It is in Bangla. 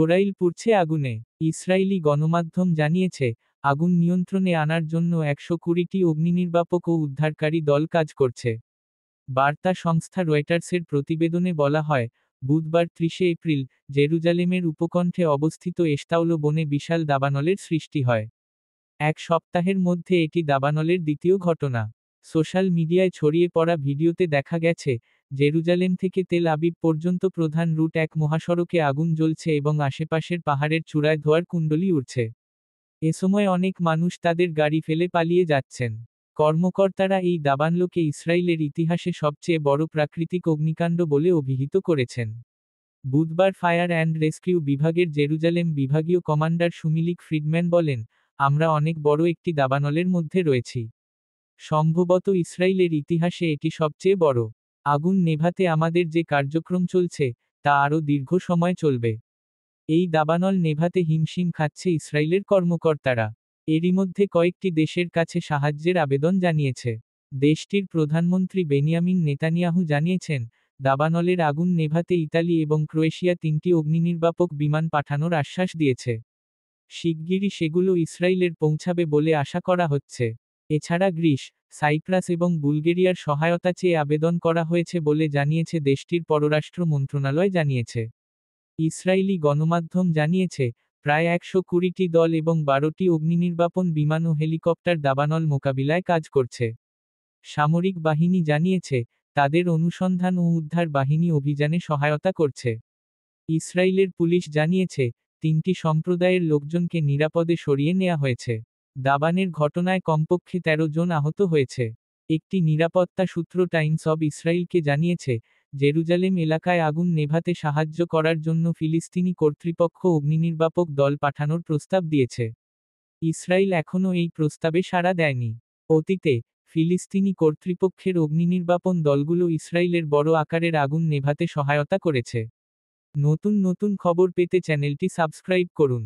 গোরাইল পুড়ছে আগুনে। ইসরায়েলি গণমাধ্যম জানিয়েছে, আগুন নিয়ন্ত্রণে আনার জন্য 120টি অগ্নিনির্বাপক ও উদ্ধারকারী দল কাজ করছে। বার্তা সংস্থা রয়টার্সের প্রতিবেদনে বলা হয়, বুধবার 30 এপ্রিল জেরুজালেমের উপকণ্ঠে অবস্থিত এশতাওলো বনে বিশাল দাবানলের সৃষ্টি হয়। এক সপ্তাহের মধ্যে এটি দাবানলের দ্বিতীয় ঘটনা। সোশ্যাল মিডিয়ায় ছড়িয়ে পড়া ভিডিওতে দেখা গেছে, জেরুজালেম থেকে তেল আবিব পর্যন্ত প্রধান রুট 1 মহাসড়কে আগুন জ্বলছে এবং আশেপাশের পাহাড়ের চূড়ায় ধোঁয়ার কুণ্ডলী উঠছে। এ সময় অনেক মানুষ তাদের গাড়ি ফেলে পালিয়ে যাচ্ছেন। কর্মকর্তারা এই দাবানলকে ইসরায়েলের ইতিহাসে সবচেয়ে বড় প্রাকৃতিক অগ্নিকাণ্ড বলে অভিহিত করেছেন। বুধবার ফায়ার অ্যান্ড রেস্কিউ বিভাগের জেরুজালেম বিভাগীয় কমান্ডার সুমিলিক ফ্রিডম্যান বলেন, আমরা অনেক বড় একটি দাবানলের মধ্যে রয়েছি। সম্ভবত ইসরায়েলের ইতিহাসে এটি সবচেয়ে বড়। আগুন নেভাতে আমাদের যে কার্যক্রম চলছে, তা আরও দীর্ঘ সময় চলবে। এই দাবানল নেভাতে হিমশিম খাচ্ছে ইসরায়েলের কর্মকর্তারা। এরই মধ্যে কয়েকটি দেশের কাছে সাহায্যের আবেদন জানিয়েছে। দেশটির প্রধানমন্ত্রী বেনিয়ামিন নেতানিয়াহু জানিয়েছেন, দাবানলের আগুন নেভাতে ইতালি এবং ক্রোয়েশিয়া 3টি অগ্নিনির্বাপক বিমান পাঠানোর আশ্বাস দিয়েছে। শিগগিরই সেগুলো ইসরায়েলের পৌঁছাবে বলে আশা করা হচ্ছে। এছাড়া গ্রিস, সাইপ্রাস এবং বুলগেরিয়ার সহায়তা চেয়ে আবেদন করা হয়েছে বলে জানিয়েছে দেশটির পররাষ্ট্র মন্ত্রণালয় জানিয়েছে। ইসরায়েলি গণমাধ্যম জানিয়েছে, প্রায় 120টি দল এবং 12টি অগ্নিনির্বাপন বিমান ও হেলিকপ্টার দাবানল মোকাবিলায় কাজ করছে। সামরিক বাহিনী জানিয়েছে, তাদের অনুসন্ধান ও উদ্ধার বাহিনী অভিযানে সহায়তা করছে। ইসরায়েলের পুলিশ জানিয়েছে, 3টি সম্প্রদায়ের লোকজনকে নিরাপদে সরিয়ে নেওয়া হয়েছে। দাবানের ঘটনায় কমপক্ষে 13 জন আহত হয়েছে। একটি নিরাপত্তা সূত্র টাইমস অব ইসরায়েলকে জানিয়েছে, জেরুজালেম এলাকায় আগুন নেভাতে সাহায্য করার জন্য ফিলিস্তিনি কর্তৃপক্ষ অগ্নিনির্বাপক দল পাঠানোর প্রস্তাব দিয়েছে। ইসরায়েল এখনও এই প্রস্তাবে সাড়া দেয়নি। অতীতে, ফিলিস্তিনি কর্তৃপক্ষের অগ্নিনির্বাপন দলগুলো ইসরায়েলের বড় আকারের আগুন নেভাতে সহায়তা করেছে। নতুন নতুন খবর পেতে চ্যানেলটি সাবস্ক্রাইব করুন।